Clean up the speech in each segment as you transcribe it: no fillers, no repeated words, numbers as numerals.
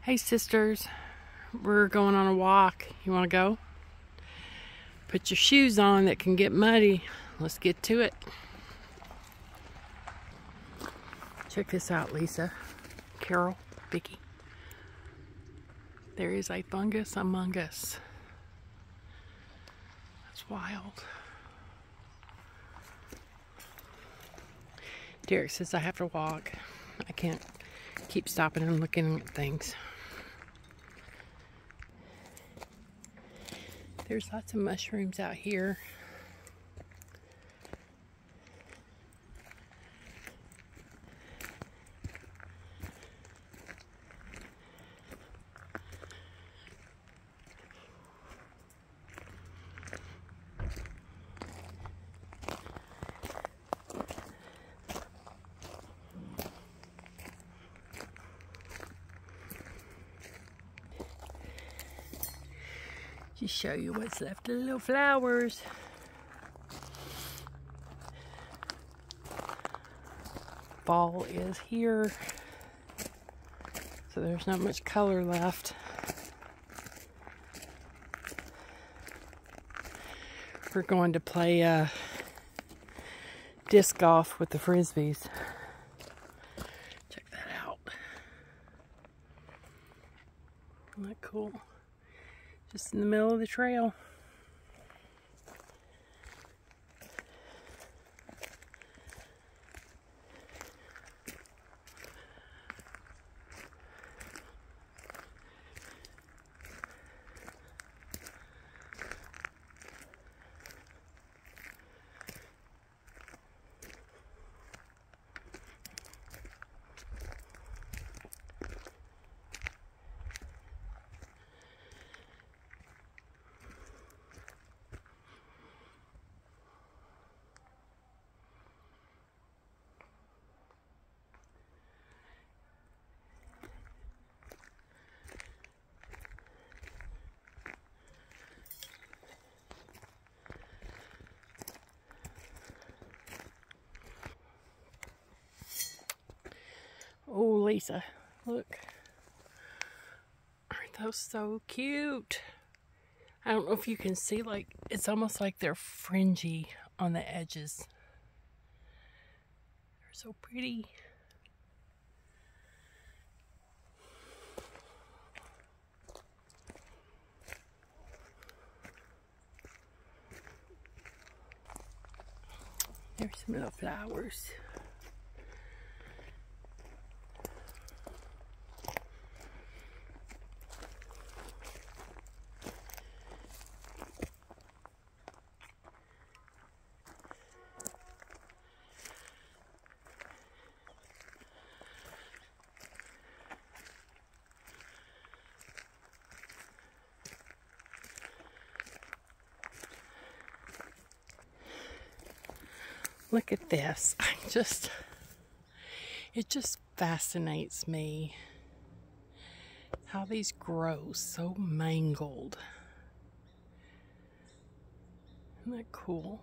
Hey sisters, we're going on a walk. You want to go? Put your shoes on that can get muddy. Let's get to it. Check this out, Lisa, Carol, Vicky. There is a fungus among us. That's wild. Derek says I have to walk. I can't keep stopping and looking at things. There's lots of mushrooms out here. Just show you what's left of the little flowers. Fall is here, so there's not much color left. We're going to play disc golf with the frisbees. Check that out. Isn't that cool? Just in the middle of the trail. Oh, Lisa, look. Aren't those so cute? I don't know if you can see, like, it's almost like they're fringy on the edges. They're so pretty. There's some little flowers. Look at this. It just fascinates me how these grow so mangled. Isn't that cool?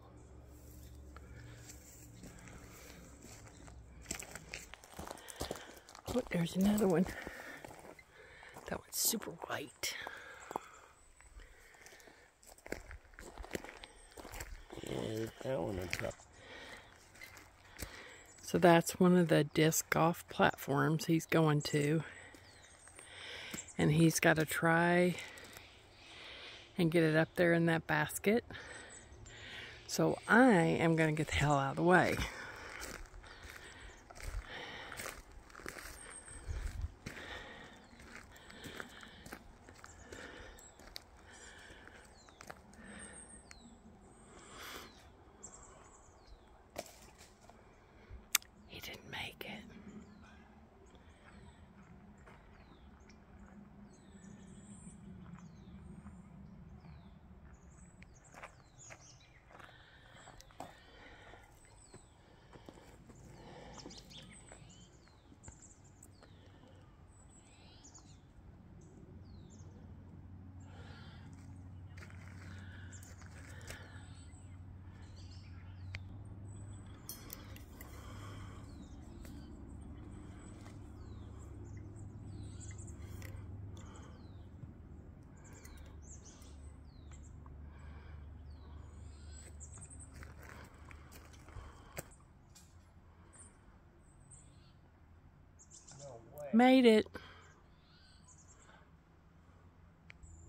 Look, there's another one. That one's super white. Yeah, that one on top. So that's one of the disc golf platforms he's going to. And he's got to try and get it up there in that basket. So I am going to get the hell out of the way. He didn't make it. Made it.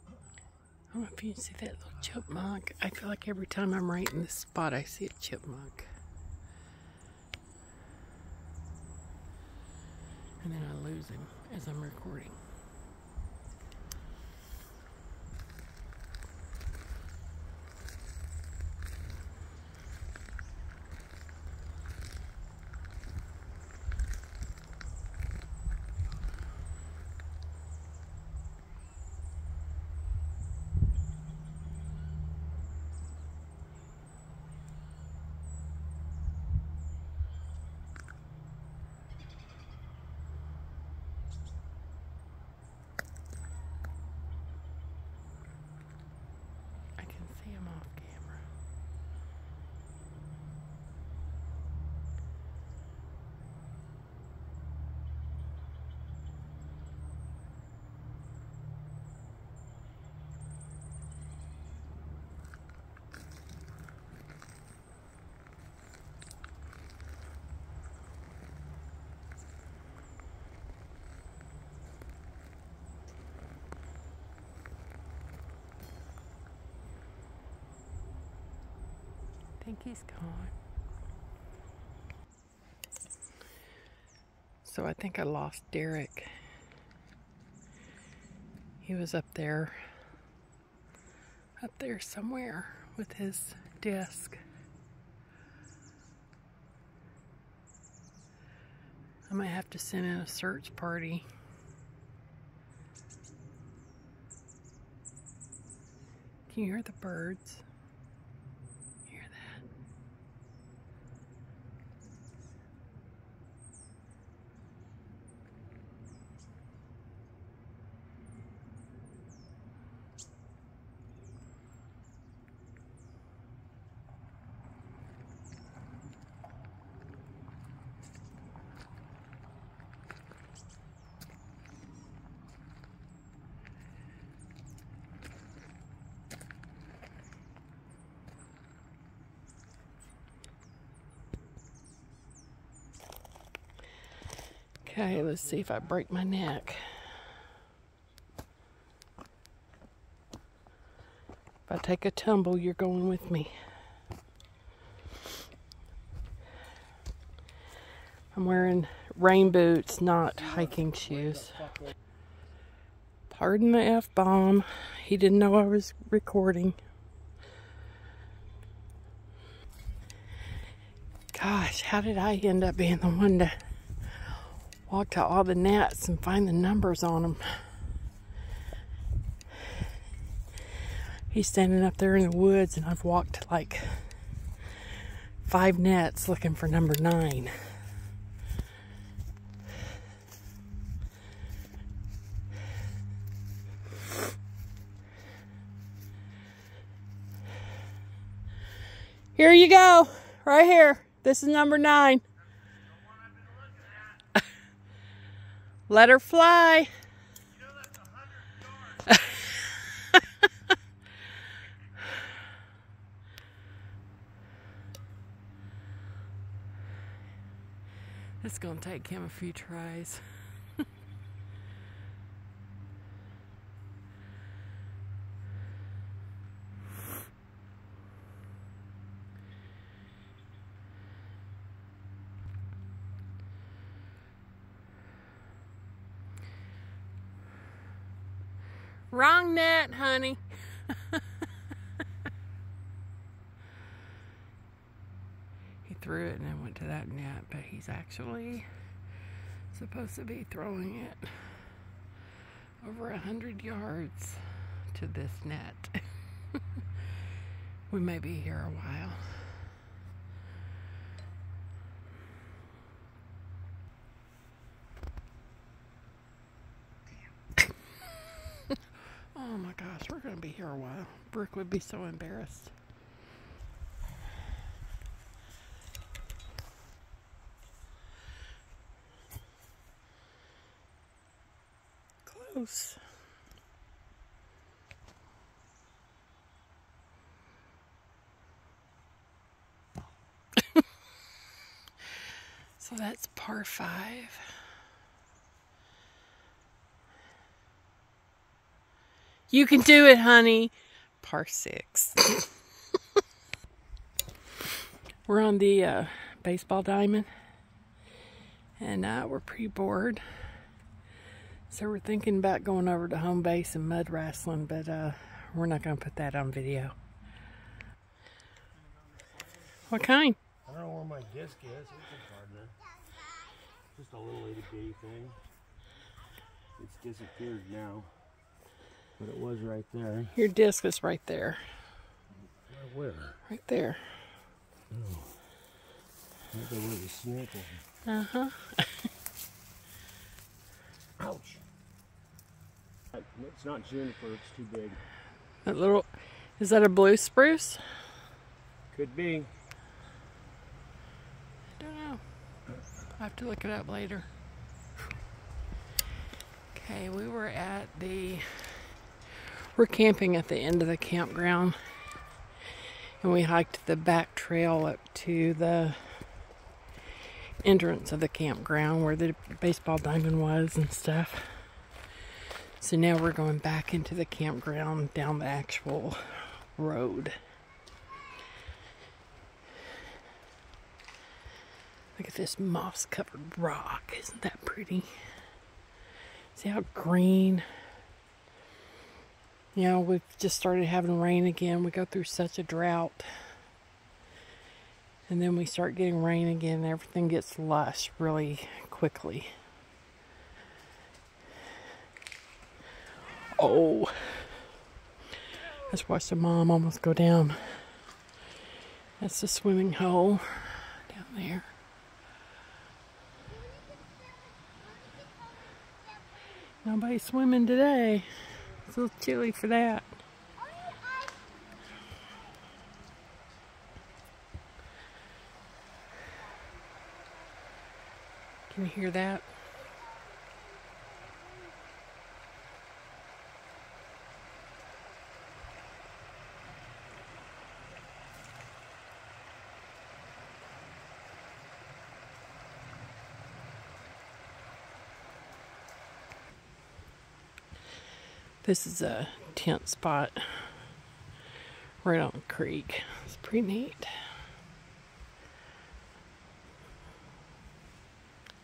I don't know if you can see that little chipmunk. I feel like every time I'm right in this spot, I see a chipmunk. And then I lose him as I'm recording. See him off camera. I think he's gone. So I think I lost Derek. He was up there somewhere with his disc. I might have to send in a search party. Can you hear the birds? Hear that? Okay, let's see if I break my neck. If I take a tumble, you're going with me. I'm wearing rain boots, not hiking shoes. Pardon the F-bomb. He didn't know I was recording. Gosh, how did I end up being the one to walk to all the nets and find the numbers on them? He's standing up there in the woods and I've walked like 5 nets looking for number 9. Here you go, right here. This is number 9. Let her fly. It's gonna take him a few tries. Wrong net, honey. He threw it and then went to that net, but he's actually supposed to be throwing it over 100 yards to this net. We may be here a while. Oh my gosh, we're going to be here a while. Brooke would be so embarrassed. Close. So that's par 5. You can do it, honey. Par 6. We're on the baseball diamond, and we're pretty bored. So we're thinking about going over to home base and mud wrestling, but we're not going to put that on video. What kind? I don't know where my disc is. It's a partner. Just a little itty bitty thing. It's disappeared now. But it was right there. Your disc is right there. Where? Right there. Oh. Right there where the snake was. Uh-huh. Ouch. It's not juniper, it's too big. That little, is that a blue spruce? Could be. I don't know. I'll have to look it up later. Okay, we're camping at the end of the campground, and we hiked the back trail up to the entrance of the campground where the baseball diamond was and stuff. So now we're going back into the campground down the actual road. Look at this moss-covered rock. Isn't that pretty? See how green? You know, we've just started having rain again. We go through such a drought. And then we start getting rain again and everything gets lush really quickly. Oh. I just watched a mom almost go down. That's the swimming hole down there. Nobody's swimming today. It's a little chilly for that. Can you hear that? This is a tent spot right on the creek. It's pretty neat.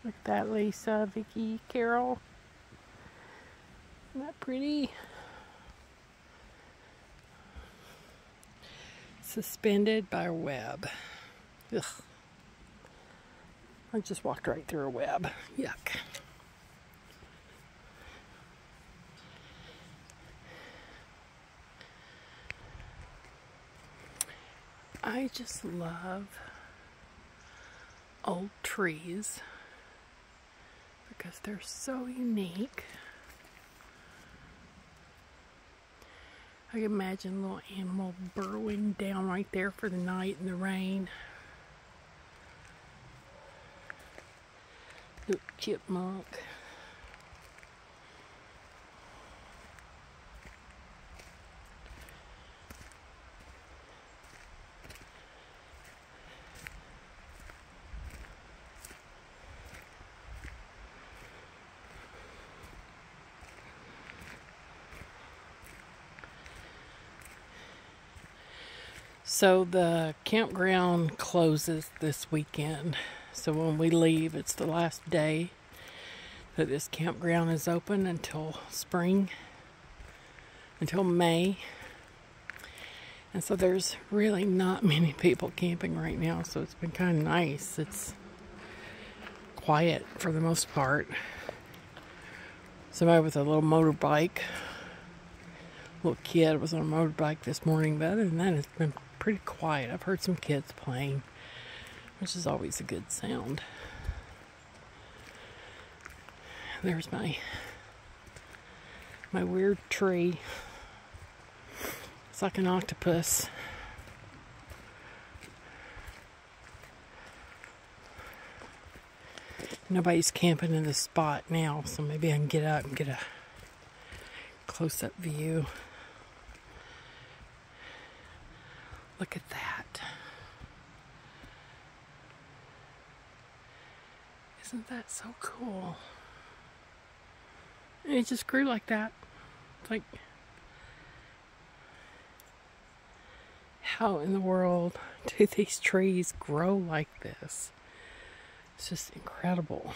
Look at that, Lisa, Vicky, Carol. Isn't that pretty? Suspended by a web. Ugh. I just walked right through a web. Yuck. I just love old trees because they're so unique. I can imagine a little animal burrowing down right there for the night in the rain. Little chipmunk. So the campground closes this weekend. So when we leave, it's the last day that this campground is open until spring, until May. And so there's really not many people camping right now, so it's been kind of nice. It's quiet for the most part. Somebody with a little motorbike, little kid was on a motorbike this morning, but other than that, it's been pretty quiet. I've heard some kids playing, which is always a good sound. There's my weird tree. It's like an octopus. Nobody's camping in this spot now, so maybe I can get up and get a close-up view. Look at that. Isn't that so cool? And it just grew like that. It's like how in the world do these trees grow like this? It's just incredible.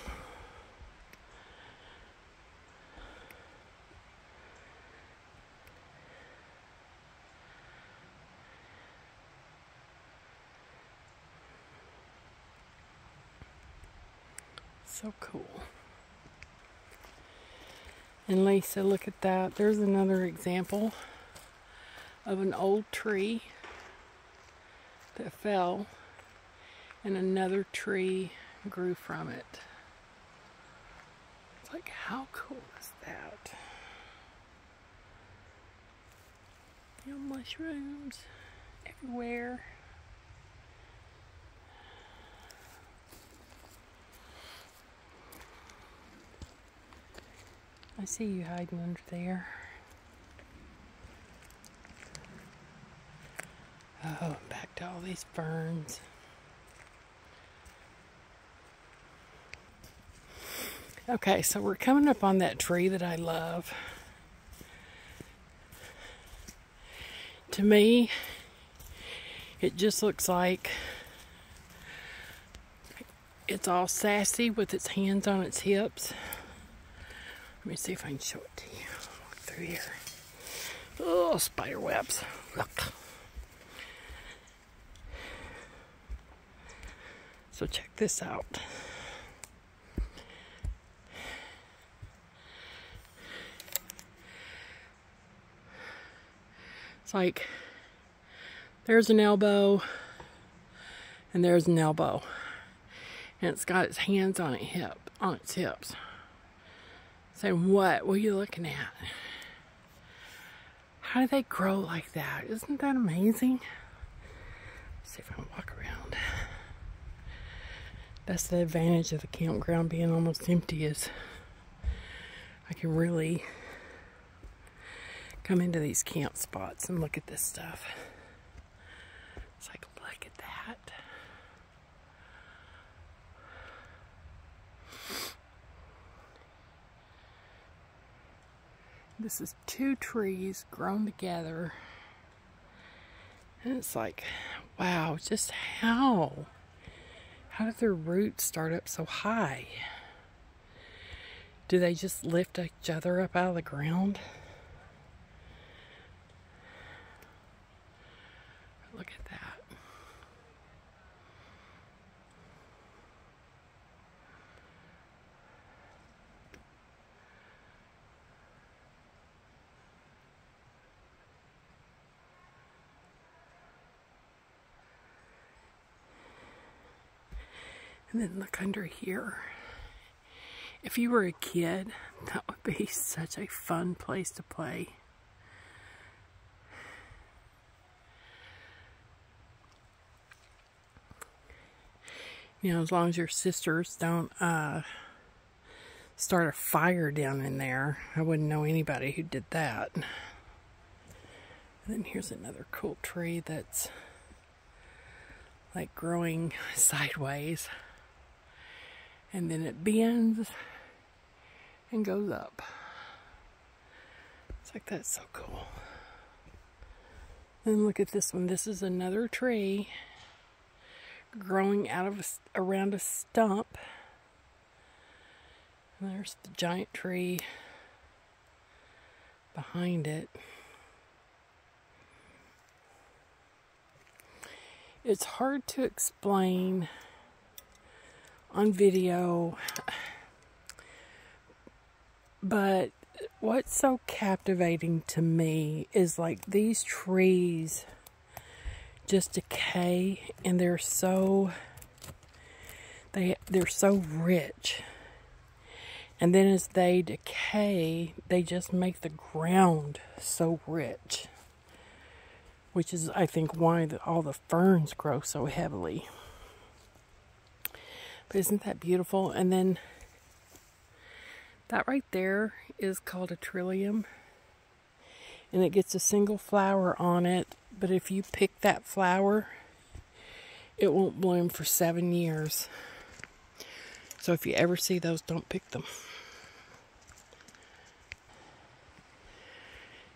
So cool. And Lisa, look at that. There's another example of an old tree that fell and another tree grew from it. It's like, how cool is that? You know, mushrooms everywhere. I see you hiding under there. Oh, back to all these ferns. Okay, so we're coming up on that tree that I love. To me, it just looks like it's all sassy with its hands on its hips. Let me see if I can show it to you. Look through here. Oh, spider webs. Look. So check this out. It's like there's an elbow and there's an elbow. And it's got its hands on its hips. Saying, what are you looking at? How do they grow like that? Isn't that amazing? Let's see if I can walk around. That's the advantage of the campground being almost empty, is I can really come into these camp spots and look at this stuff. It's like, look at that. This is two trees grown together. And it's like, wow, just how? How did their roots start up so high? Do they just lift each other up out of the ground? Look at that. And then look under here. If you were a kid, that would be such a fun place to play. You know, as long as your sisters don't start a fire down in there. I wouldn't know anybody who did that. And then here's another cool tree that's like growing sideways. And then it bends and goes up. It's like, that's so cool. And look at this one. This is another tree growing out of around a stump. And there's the giant tree behind it. It's hard to explain on video, but what's so captivating to me is like these trees just decay, and they're so rich, and then as they decay, they just make the ground so rich, which is, I think, why all the ferns grow so heavily. But isn't that beautiful? And then that right there is called a trillium, and it gets a single flower on it, but if you pick that flower, it won't bloom for 7 years. So if you ever see those, don't pick them.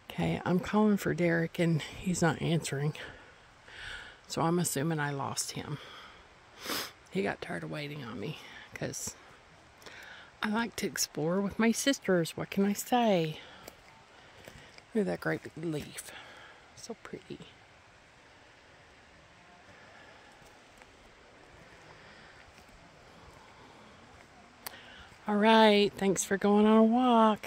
Okay, I'm calling for Derek and he's not answering. So I'm assuming I lost him. He got tired of waiting on me because I like to explore with my sisters. What can I say? Look at that great big leaf. So pretty. All right, thanks for going on a walk.